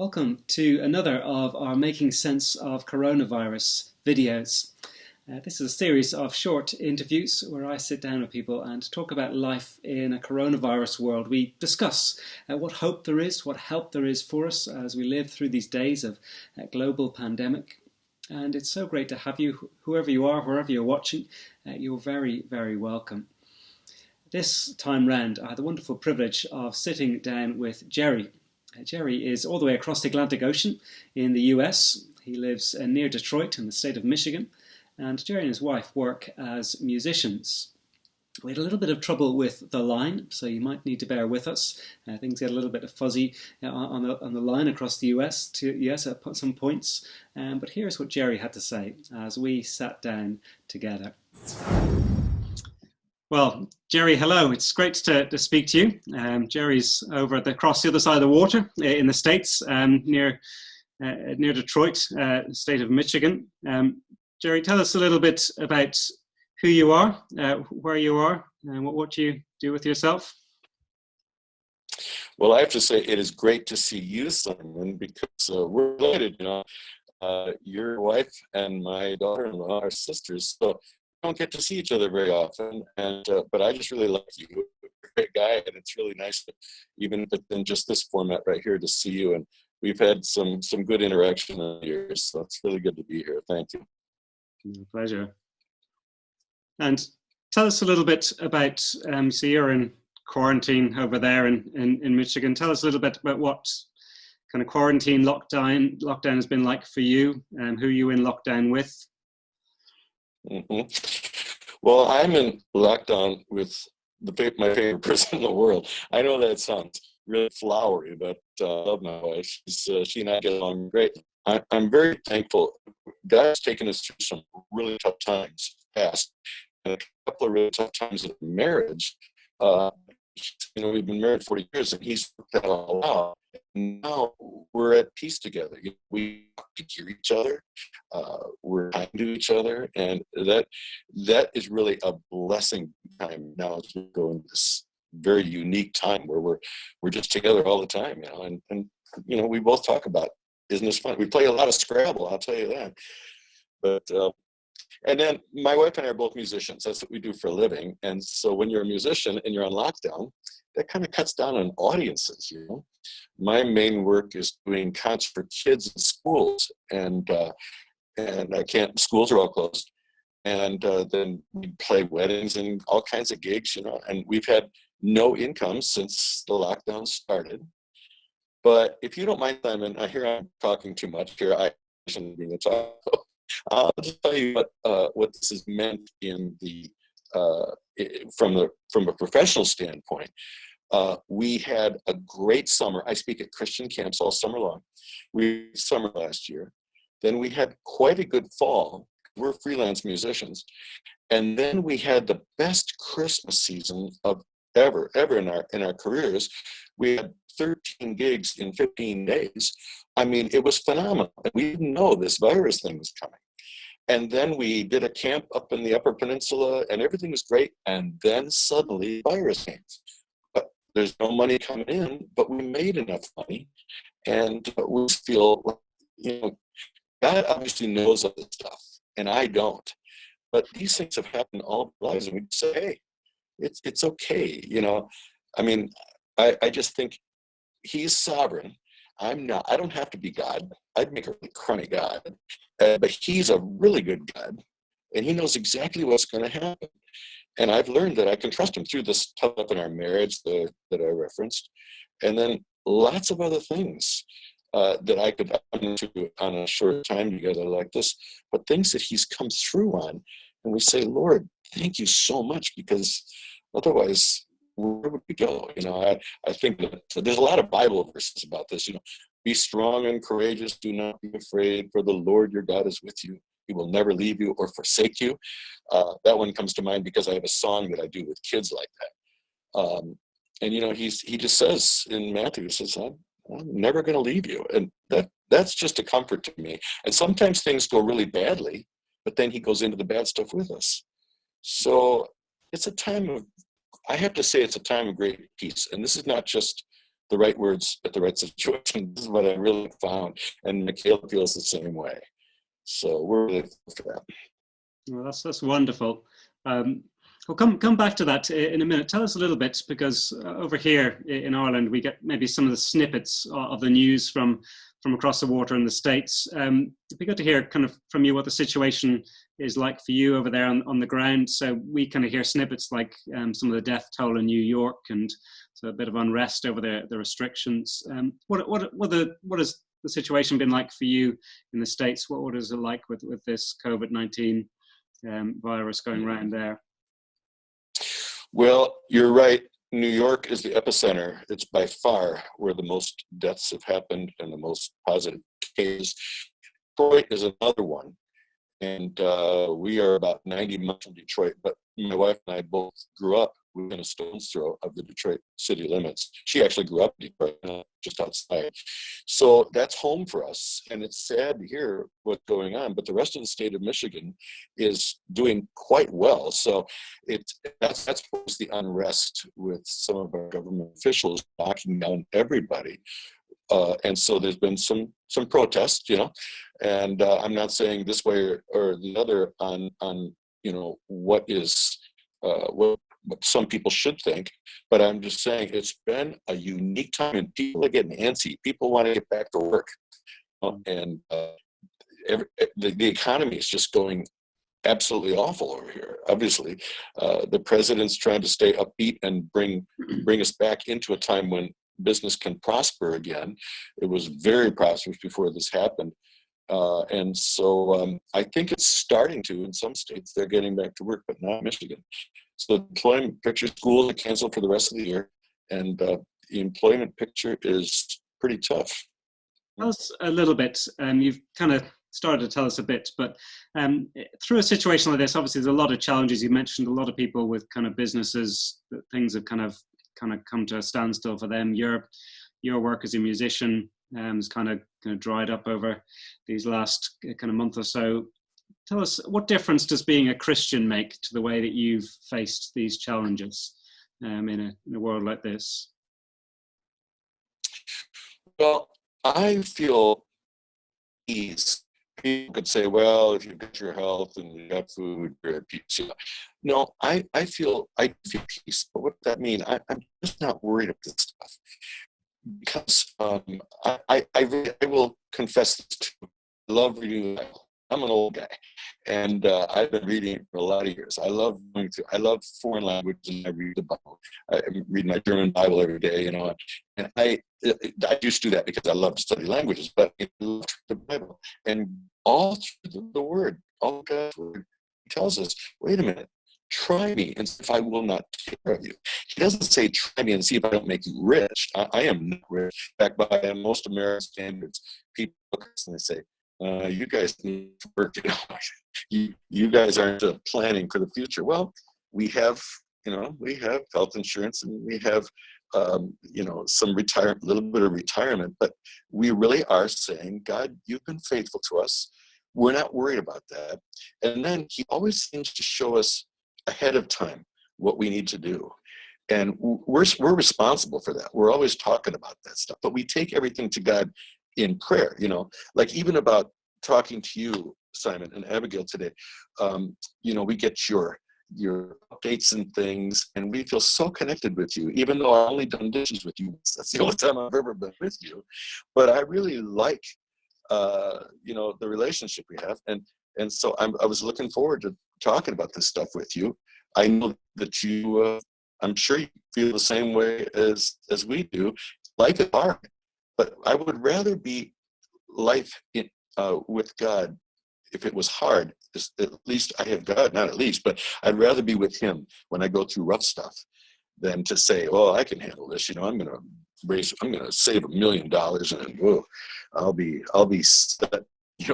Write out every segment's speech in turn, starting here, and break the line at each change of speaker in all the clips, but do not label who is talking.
Welcome to another of our Making Sense of Coronavirus videos. This is a series of short interviews where I sit down with people and talk about life in a coronavirus world. We discuss what hope there is, what help there is for us as we live through these days of global pandemic. And it's so great to have you, whoever you are, wherever you're watching. You're very, very welcome. This time round, I had the wonderful privilege of sitting down with Gerry. Gerry is all the way across the Atlantic Ocean in the US. He lives near Detroit in the state of Michigan, and Gerry and his wife work as musicians. We had a little bit of trouble with the line, so you might need to bear with us. Things get a little bit fuzzy on the line across the US at some points. But here's what Gerry had to say as we sat down together. Well, Gerry, hello. It's great to speak to you. Gerry's over across the other side of the water in the States, near Detroit, state of Michigan. Gerry, tell us a little bit about who you are, where you are, and what you do with yourself.
Well, I have to say it is great to see you, Simon, because we're related. Your wife and my daughter-in-law are sisters, so don't get to see each other very often, and but I just really like you. You're a great guy, and it's really nice to, even in just this format right here, to see you. And we've had some good interaction in the years, so it's really good to be here. Thank you.
Pleasure. And tell us a little bit about. So you're in quarantine over there in Michigan. Tell us a little bit about what kind of quarantine lockdown has been like for you, and who you in lockdown with.
Well, I'm in lockdown with my favorite person in the world. I know that sounds really flowery, but I love my wife. She and I get along great. I'm very thankful. God's taken us through some really tough times past, and a couple of really tough times in marriage. We've been married 40 years, and he's worked that all out. Now we're at peace together. We hear each other. We're kind to each other, and that is really a blessing time now as we go into this very unique time where we're just together all the time, and we both talk about, isn't this fun? We play a lot of Scrabble, I'll tell you that. But and then my wife and I are both musicians. That's what we do for a living. And so when you're a musician and you're on lockdown, that kind of cuts down on audiences, My main work is doing concerts for kids in schools, and schools are all closed. And then we play weddings and all kinds of gigs, and we've had no income since the lockdown started. But if you don't mind, Simon, I hear I'm talking too much here. I shouldn't be talking. I'll just tell you what this has meant in the from a professional standpoint. We had a great summer. I speak at Christian camps all summer long. We summer last year. Then we had quite a good fall. We're freelance musicians, and then we had the best Christmas season of ever in our careers. We had 13 gigs in 15 days. I mean, it was phenomenal. We didn't know this virus thing was coming. And then we did a camp up in the Upper Peninsula, and everything was great. And then suddenly, virus came. But there's no money coming in, but we made enough money, and we feel, God obviously knows all this stuff, and I don't. But these things have happened all our lives, and we say, hey, it's okay, I mean, I just think He's sovereign. I'm not. I don't have to be God. I'd make a really crummy God. But He's a really good God, and He knows exactly what's going to happen. And I've learned that I can trust Him through this tough in our marriage that I referenced, and then lots of other things that I could do on a short time together like this, but things that He's come through on. And we say, Lord, thank you so much, because otherwise, where would we go? I think that there's a lot of Bible verses about this. Be strong and courageous. Do not be afraid, for the Lord your God is with you. He will never leave you or forsake you. That one comes to mind because I have a song that I do with kids like that. And he just says in Matthew, he says, I'm never going to leave you. And that's just a comfort to me. And sometimes things go really badly, but then He goes into the bad stuff with us. So it's a time of, I have to say, it's a time of great peace. And this is not just the right words at the right situation. This is what I really found. And Michaela feels the same way. So we're really thankful for that.
Well, that's wonderful. We'll come back to that in a minute. Tell us a little bit, because over here in Ireland, we get maybe some of the snippets of the news from across the water in the States. It'd be good to hear kind of from you what the situation is like for you over there on the ground. So we kind of hear snippets like some of the death toll in New York, and so a bit of unrest over the restrictions. What has the situation been like for you in the States? What is it like with this COVID-19 virus going around there?
Well, you're right. New York is the epicenter. It's by far where the most deaths have happened and the most positive cases. Detroit is another one. And we are about 90 miles from Detroit, but my wife and I both grew up within a stone's throw of the Detroit city limits. She actually grew up in Detroit, just outside. So that's home for us. And it's sad to hear what's going on, but the rest of the state of Michigan is doing quite well. So that's the unrest with some of our government officials knocking down everybody. And so there's been some protests, and I'm not saying this way or the other on what is what some people should think, but I'm just saying it's been a unique time, and people are getting antsy. People want to get back to work, and the economy is just going absolutely awful over here. Obviously, the president's trying to stay upbeat and bring us back into a time when business can prosper again. It was very prosperous before this happened. And so I think it's starting to, in some states, they're getting back to work, but not Michigan. So the employment picture, schools are canceled for the rest of the year, and the employment picture is pretty tough.
Tell us a little bit, you've kind of started to tell us a bit, but through a situation like this, obviously there's a lot of challenges. You mentioned a lot of people with kind of businesses, that things have kind of come to a standstill for them. Your work as a musician has kind of dried up over these last kind of month or so. Tell us, what difference does being a Christian make to the way that you've faced these challenges in a world like this?
Well, I feel ease. People could say, well, if you've got your health and you got food, you're at peace. No, I feel peace. But what does that mean? I'm just not worried about this stuff. Because I will confess this to you. I love reading the Bible. I'm an old guy, and I've been reading it for a lot of years. I love foreign languages, and I read the Bible. I read my German Bible every day, and I used to do that because I love to study languages, but I love the Bible. And all through the Word, all God's Word, He tells us, wait a minute, try me and see if I will not take care of you. He doesn't say, try me and see if I don't make you rich. I am not rich. In fact, by most American standards, people look at us and they say, you guys need to work. You guys aren't planning for the future. Well, we have health insurance, and we have some little bit of retirement, but we really are saying, God, you've been faithful to us. We're not worried about that. And then He always seems to show us ahead of time what we need to do. And we're responsible for that. We're always talking about that stuff, but we take everything to God in prayer, like even about talking to you, Simon and Abigail, today. We get your updates and things, and we feel so connected with you, even though I've only done dishes with you. That's the only time I've ever been with you. But I really like, the relationship we have. And so I was looking forward to talking about this stuff with you. I know that you, I'm sure you feel the same way as we do. Life is hard, but I would rather be life with God. If it was hard, at least I have God, not at least, but I'd rather be with Him when I go through rough stuff than to say, oh, I can handle this. I'm going to save $1 million and I'll be set,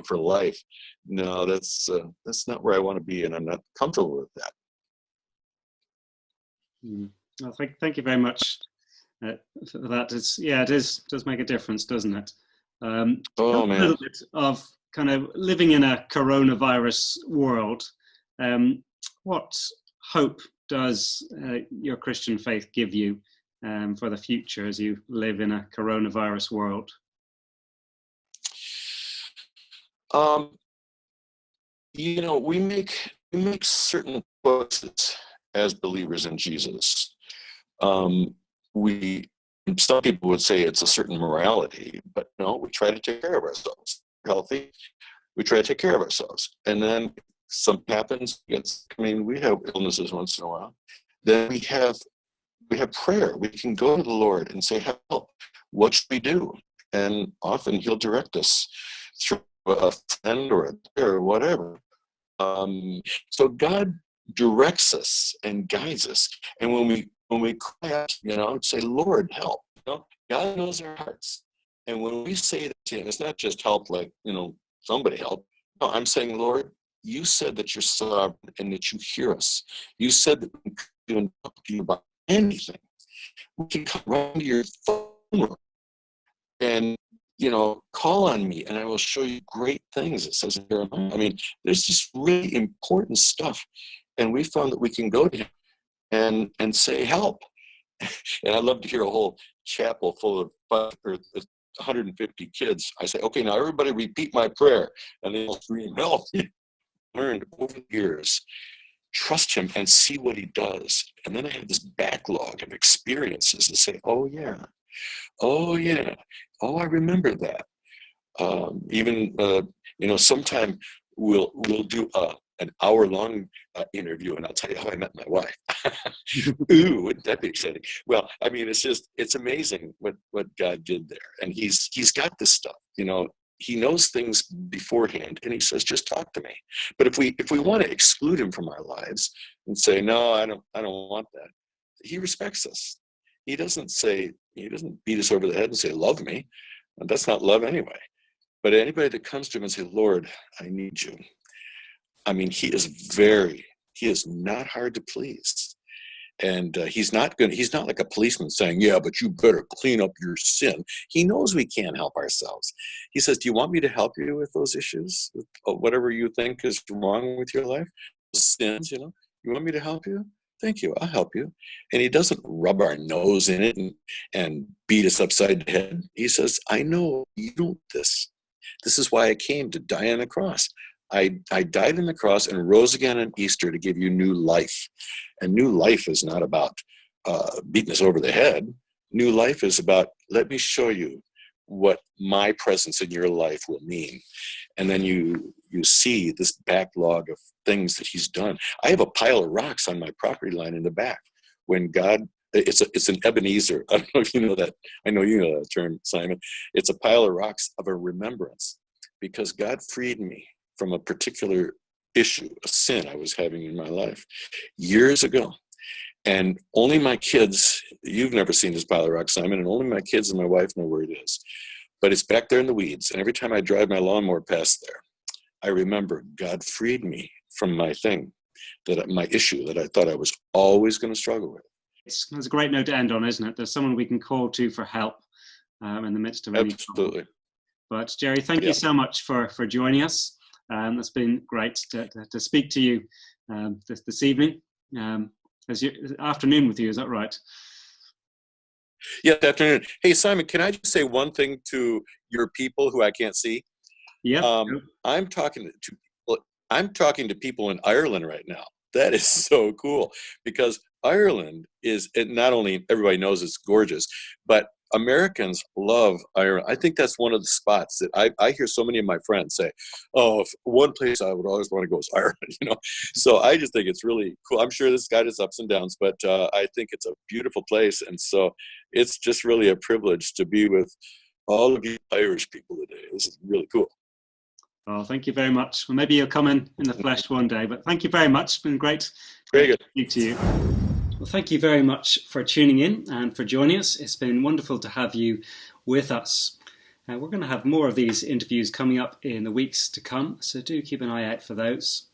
for life. No, that's not where I want to be, and I'm not comfortable with that.
Well, thank you very much for that. It does make a difference, doesn't it?
Man.
A little bit of kind of living in a coronavirus world. What hope does your Christian faith give you for the future as you live in a coronavirus world?
We make certain choices as believers in Jesus. Some people would say it's a certain morality, but no, we try to take care of ourselves. We're healthy, we try to take care of ourselves. And then something happens, we have illnesses once in a while. Then we have prayer. We can go to the Lord and say, help, what should we do? And often he'll direct us through a friend or a prayer or whatever. So God directs us and guides us. And when we cry out, say, Lord, help. God knows our hearts. And when we say that to him, it's not just help like, somebody help. No, I'm saying, Lord, you said that you're sovereign and that you hear us. You said that we can talk to you about anything. We can come right to your phone room and call on me and I will show you great things, it says in Jeremiah. There's just really important stuff. And we found that we can go to him and say, help. And I love to hear a whole chapel full of 150 kids. I say, okay, now everybody repeat my prayer. And they all scream, help. Learned over the years, trust him and see what he does. And then I have this backlog of experiences to say, oh yeah, oh I remember that. Sometime we'll do an hour-long interview, and I'll tell you how I met my wife. Ooh, wouldn't that be exciting? Well, it's amazing what God did there, and He's got this stuff. He knows things beforehand, and he says, just talk to me. But if we want to exclude him from our lives and say, no, I don't want that, he respects us. He doesn't beat us over the head and say, love me. And that's not love anyway. But anybody that comes to him and say, Lord, I need you. He is not hard to please. And he's not like a policeman saying, yeah, but you better clean up your sin. He knows we can't help ourselves. He says, do you want me to help you with those issues? Whatever you think is wrong with your life, sins, you want me to help you? Thank you, I'll help you. And he doesn't rub our nose in it and beat us upside the head. He says, I know you want this. This is why I came to die on the cross. I died on the cross and rose again on Easter to give you new life. And new life is not about beating us over the head. New life is about, let me show you what my presence in your life will mean. And then you see this backlog of things that he's done. I have a pile of rocks on my property line in the back. When God, it's an Ebenezer. I don't know if you know that. I know you know that term, Simon. It's a pile of rocks of a remembrance, because God freed me from a particular issue, a sin I was having in my life years ago. And only my kids, you've never seen this pile of rocks, Simon, and only my kids and my wife know where it is. But it's back there in the weeds. And every time I drive my lawnmower past there, I remember God freed me from my issue that I thought I was always going to struggle with.
It's a great note to end on, isn't it? There's someone we can call to for help in the midst of any
Absolutely.
problem. But Jerry, thank you so much for joining us. It's been great to speak to you this evening. Afternoon with you, is that right?
Yeah, afternoon. Hey, Simon, can I just say one thing to your people who I can't see?
Yeah.
I'm talking to people in Ireland right now. That is so cool, because Ireland is, not only everybody knows it's gorgeous, but Americans love Ireland. I think that's one of the spots that I hear so many of my friends say, oh, if one place I would always want to go is Ireland, So I just think it's really cool. I'm sure this got its ups and downs, but I think it's a beautiful place. And so it's just really a privilege to be with all of you Irish people today. This is really cool.
Well, thank you very much. Well, maybe you'll come in the flesh one day, but thank you very much. It's been great to speak to you. Well, thank you very much for tuning in and for joining us. It's been wonderful to have you with us. We're going to have more of these interviews coming up in the weeks to come, so do keep an eye out for those.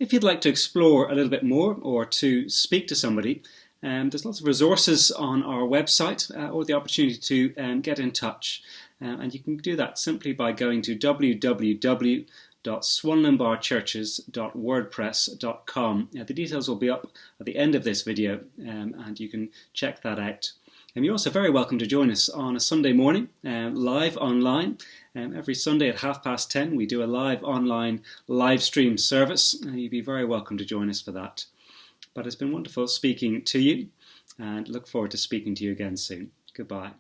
If you'd like to explore a little bit more or to speak to somebody, there's lots of resources on our website or the opportunity to get in touch. And you can do that simply by going to www.ccc.org. www.swanlinbarchurches.wordpress.com. The details will be up at the end of this video, and you can check that out. And you're also very welcome to join us on a Sunday morning, live online. Every Sunday at 10:30 we do a live online live stream service. You'd be very welcome to join us for that. But it's been wonderful speaking to you, and look forward to speaking to you again soon. Goodbye.